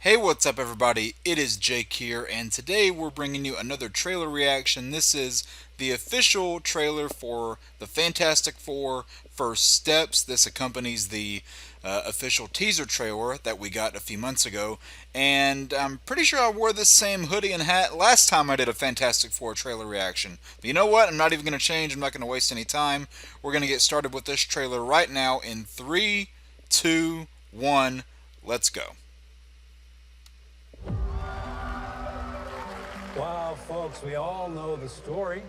Hey, what's up, everybody? It is Jake here, and today we're bringing you another trailer reaction. This is the official trailer for the Fantastic Four First Steps. This accompanies the official teaser trailer that we got a few months ago, and I'm pretty sure I wore this same hoodie and hat last time I did a Fantastic Four trailer reaction. But you know what? I'm not even going to change. I'm not going to waste any time. We're going to get started with this trailer right now in 3, 2, 1, let's go. Wow, folks, we all know the story.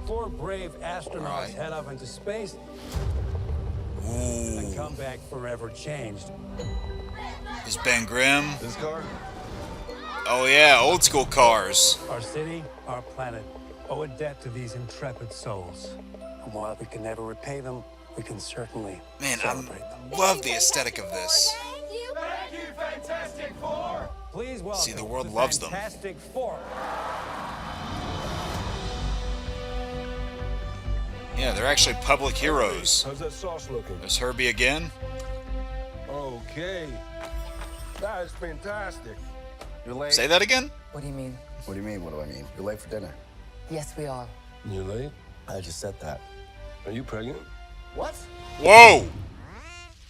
Four brave astronauts head up into space and come back forever changed. Is Ben Grimm? This car? Oh yeah, old school cars. Our city, our planet, owe a debt to these intrepid souls. And while we can never repay them, we can certainly Man, celebrate them. love the aesthetic of this. Thank you, Fantastic Four! Please welcome See, the world loves them. Fantastic Four. Yeah, they're actually public heroes. How's that sauce looking? There's Herbie again. Okay. That is fantastic. You're late. Say that again? What do you mean? What do you mean? What do I mean? You're late for dinner. Yes, we are. You late? I just said that. Are you pregnant? What? Whoa!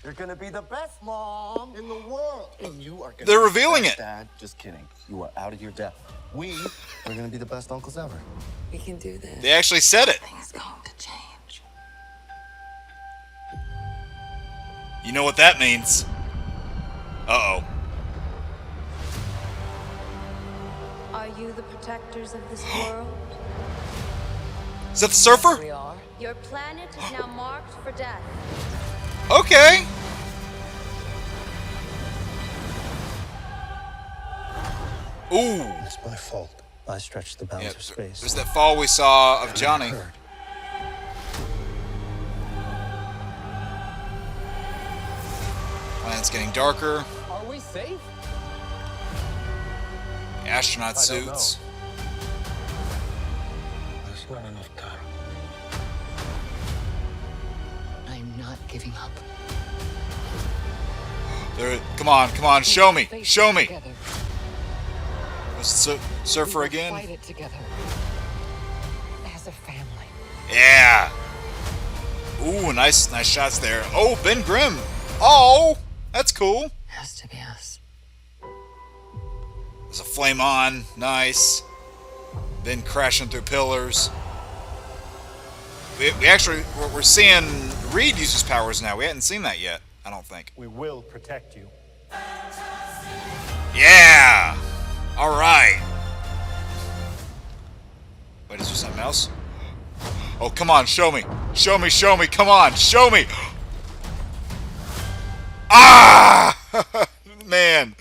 You're gonna be the best mom in the world. And you are gonna They're be revealing the it. best Dad, just kidding. You are out of your depth. We are gonna be the best uncles ever. We can do this. They actually said it. Things going to change. You know what that means. Uh-oh. Are you the protectors of this world? Is that the surfer? We are. Your planet is now marked for death. Okay. Ooh. It's my fault. I stretched the bounds Yeah, of space. there's that fall we saw of Johnny. Heard. Planet's getting darker. Are we safe? Astronaut I don't suits. There's not enough time. I'm not giving up. Come on, show me, Face show it me. together. Was it surfer We will again? Fight it together. As a family. Yeah. Ooh, nice shots there. Oh, Ben Grimm. Oh, that's cool. Has to be us. There's a flame on. Nice. Ben crashing through pillars. We actually, we're seeing Reed use his powers now. We hadn't seen that yet, I don't think. We will protect you. Yeah. All right. Wait, is there something else? Oh, come on, show me. Show me, show me. Come on, show me. Ah! Man,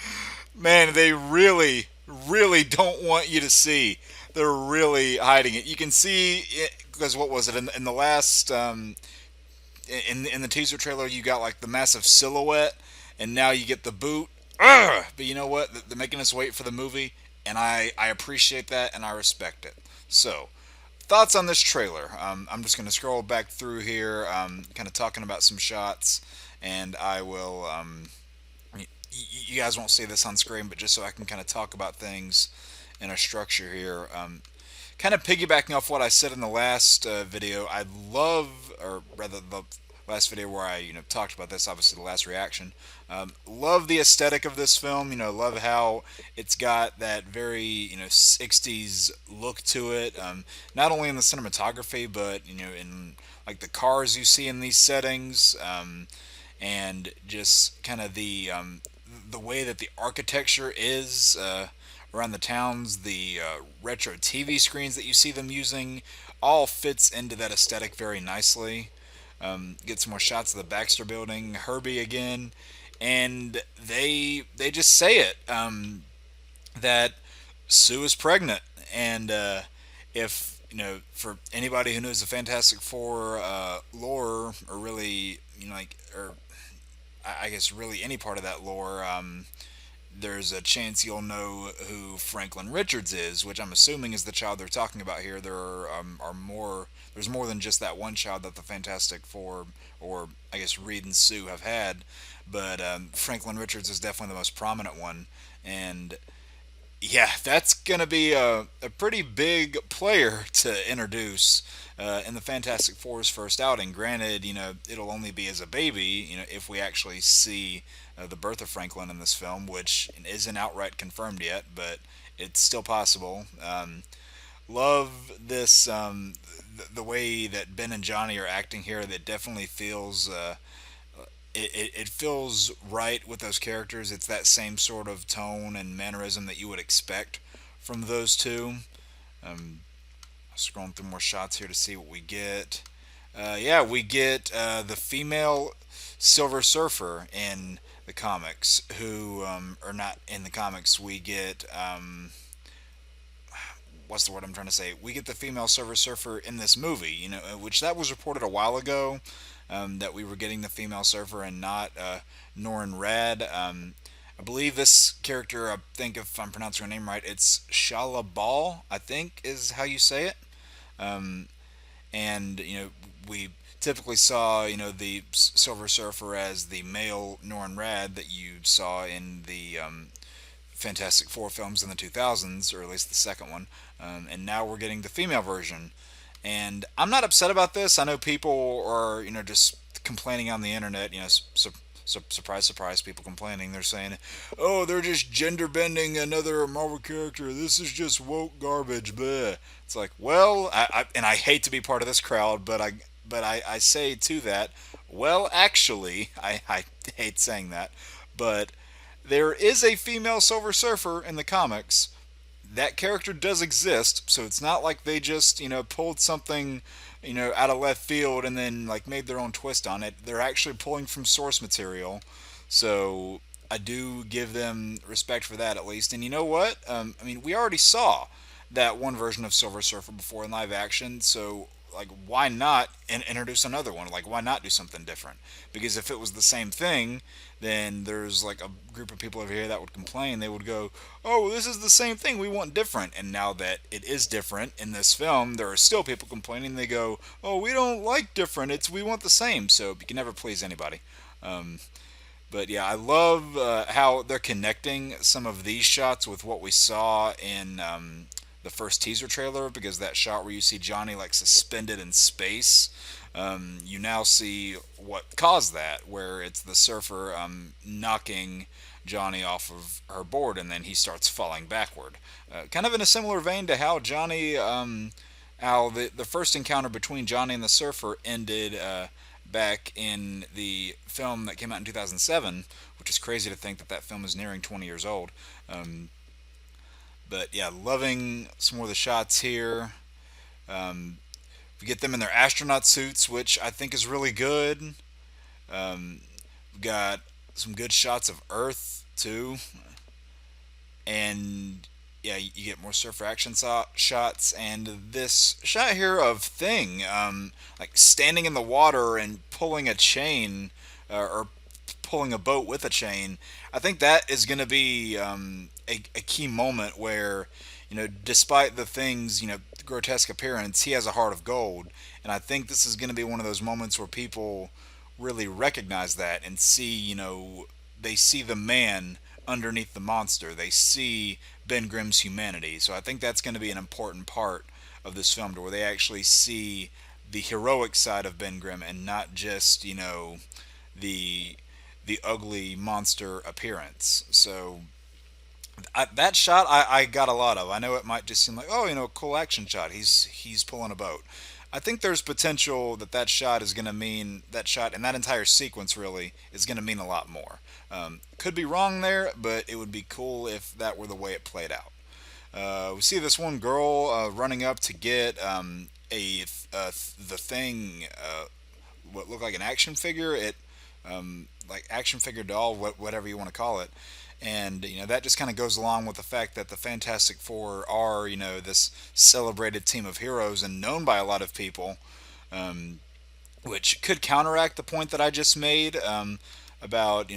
they really, really don't want you to see. They're really hiding it. You can see it, because what was it in the last in the teaser trailer? You got like the massive silhouette, and now you get the boot. Ugh! But you know what? They're making us wait for the movie, and I appreciate that and I respect it. So, thoughts on this trailer? I'm just going to scroll back through here, kind of talking about some shots, and I will. You guys won't see this on screen, but just so I can kind of talk about things in a structure here. Kind of piggybacking off what I said in the last video, I love, or rather the last video where I talked about this, obviously the last reaction. Love the aesthetic of this film. Love how it's got that very 60s look to it. Not only in the cinematography, but in like the cars you see in these settings, and just kind of the way that the architecture is around the towns, the retro TV screens that you see them using, all fits into that aesthetic very nicely. Get some more shots of the Baxter Building, Herbie again, and they just say it, that Sue is pregnant, and if for anybody who knows the Fantastic Four lore, or really or I guess really any part of that lore, there's a chance you'll know who Franklin Richards is, which I'm assuming is the child they're talking about here. There are more. There's more than just that one child that the Fantastic Four, or I guess Reed and Sue, have had. but Franklin Richards is definitely the most prominent one. And yeah, that's going to be a pretty big player to introduce in the Fantastic Four's first outing. Granted, it'll only be as a baby, if we actually see the birth of Franklin in this film, which isn't outright confirmed yet, but it's still possible. Love this, the way that Ben and Johnny are acting here. That definitely feels it feels right with those characters. It's that same sort of tone and mannerism that you would expect from those two. Um, Scrolling through more shots here to see what we get. Yeah, we get the female Silver Surfer in the comics, who are not in the comics. We get what's the word I'm trying to say? We get the female Silver Surfer in this movie, which that was reported a while ago, that we were getting the female Surfer and not Norrin Rad. I believe this character, I think if I'm pronouncing her name right, it's Shala Ball, I think is how you say it. Um, and we typically saw the Silver Surfer as the male Norrin Rad that you saw in the Fantastic Four films in the 2000s, or at least the second one. And now we're getting the female version. And I'm not upset about this. I know people are, just complaining on the internet. Surprise, surprise, people complaining. They're saying, "Oh, they're just gender bending another Marvel character. This is just woke garbage." Bleh. It's like, well, and I hate to be part of this crowd, but I say to that, well, actually, I hate saying that, but there is a female Silver Surfer in the comics. That character does exist, so it's not like they just pulled something out of left field and then like made their own twist on it. They're actually pulling from source material, so I do give them respect for that at least. And you know what? We already saw that one version of Silver Surfer before in live action, so like why not introduce another one? Like why not do something different? Because if it was the same thing, then there's like a group of people over here that would complain. They would go, "Oh, this is the same thing. We want different." And now that it is different in this film, there are still people complaining. They go, "Oh, we don't like different. We want the same." So you can never please anybody. Um, but yeah, I love how they're connecting some of these shots with what we saw in the first teaser trailer, because that shot where you see Johnny like suspended in space, you now see what caused that, where it's the surfer knocking Johnny off of her board, and then he starts falling backward. Kind of in a similar vein to how how the first encounter between Johnny and the surfer ended back in the film that came out in 2007, which is crazy to think that that film is nearing 20 years old. But yeah, loving some more of the shots here. We get them in their astronaut suits, which I think is really good. We've got some good shots of Earth too, and yeah, you get more surfer action shots. And this shot here of Thing, like standing in the water and pulling a chain, or pulling a boat with a chain. I think that is going to be a key moment where, despite the Thing's, grotesque appearance, he has a heart of gold. And I think this is going to be one of those moments where people really recognize that and see, they see the man underneath the monster. They see Ben Grimm's humanity. So I think that's going to be an important part of this film, to where they actually see the heroic side of Ben Grimm and not just, the ugly monster appearance. So that shot I got a lot of. I know it might just seem like, oh, a cool action shot. He's pulling a boat. I think there's potential that shot is going to mean, that shot and that entire sequence really is going to mean a lot more. Could be wrong there, but it would be cool if that were the way it played out. We see this one girl running up to get the Thing, what looked like an action figure. Like action figure doll, whatever you want to call it. And that just kind of goes along with the fact that the Fantastic Four are this celebrated team of heroes and known by a lot of people, which could counteract the point that I just made, about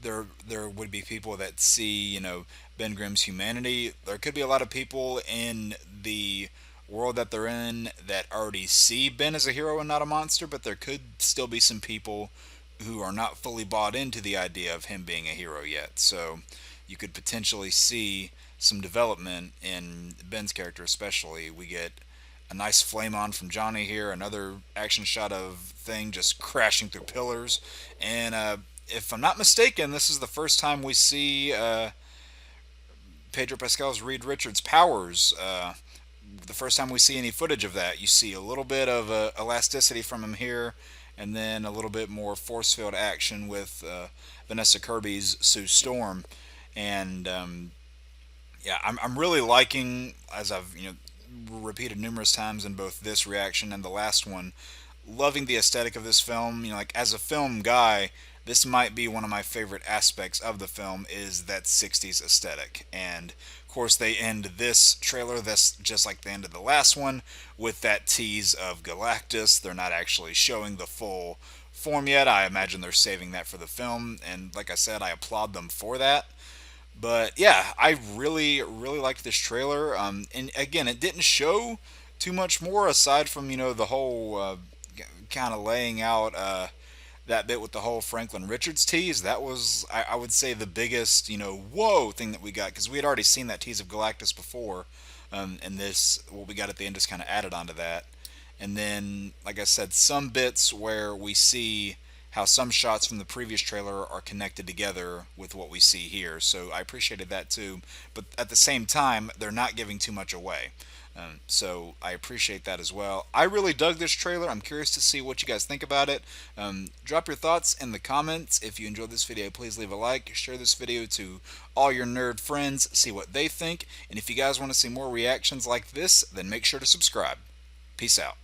there would be people that see Ben Grimm's humanity. There could be a lot of people in the world that they're in that already see Ben as a hero and not a monster, but there could still be some people who are not fully bought into the idea of him being a hero yet. So you could potentially see some development in Ben's character, especially. We get a nice flame on from Johnny here, another action shot of Thing just crashing through pillars, and if I'm not mistaken, this is the first time we see Pedro Pascal's Reed Richards' powers. The first time we see any footage of that. You see a little bit of elasticity from him here, and then a little bit more force field action with Vanessa Kirby's Sue Storm. And yeah, I'm really liking, as I've repeated numerous times in both this reaction and the last one, loving the aesthetic of this film. Like, as a film guy, this might be one of my favorite aspects of the film, is that 60s aesthetic. And of course they end this trailer, that's just like the end of the last one, with that tease of Galactus. They're not actually showing the full form yet. I imagine they're saving that for the film, and like I said, I applaud them for that. But yeah, I really, really liked this trailer. And again, it didn't show too much more aside from, the whole kind of laying out that bit with the whole Franklin Richards tease. That was, I would say, the biggest, whoa thing that we got, because we had already seen that tease of Galactus before. And this, what we got at the end, just kind of added onto that. And then, like I said, some bits where we see how some shots from the previous trailer are connected together with what we see here. So I appreciated that too. But at the same time, they're not giving too much away. So I appreciate that as well. I really dug this trailer. I'm curious to see what you guys think about it. Drop your thoughts in the comments. If you enjoyed this video, please leave a like. Share this video to all your nerd friends. See what they think. And if you guys want to see more reactions like this, then make sure to subscribe. Peace out.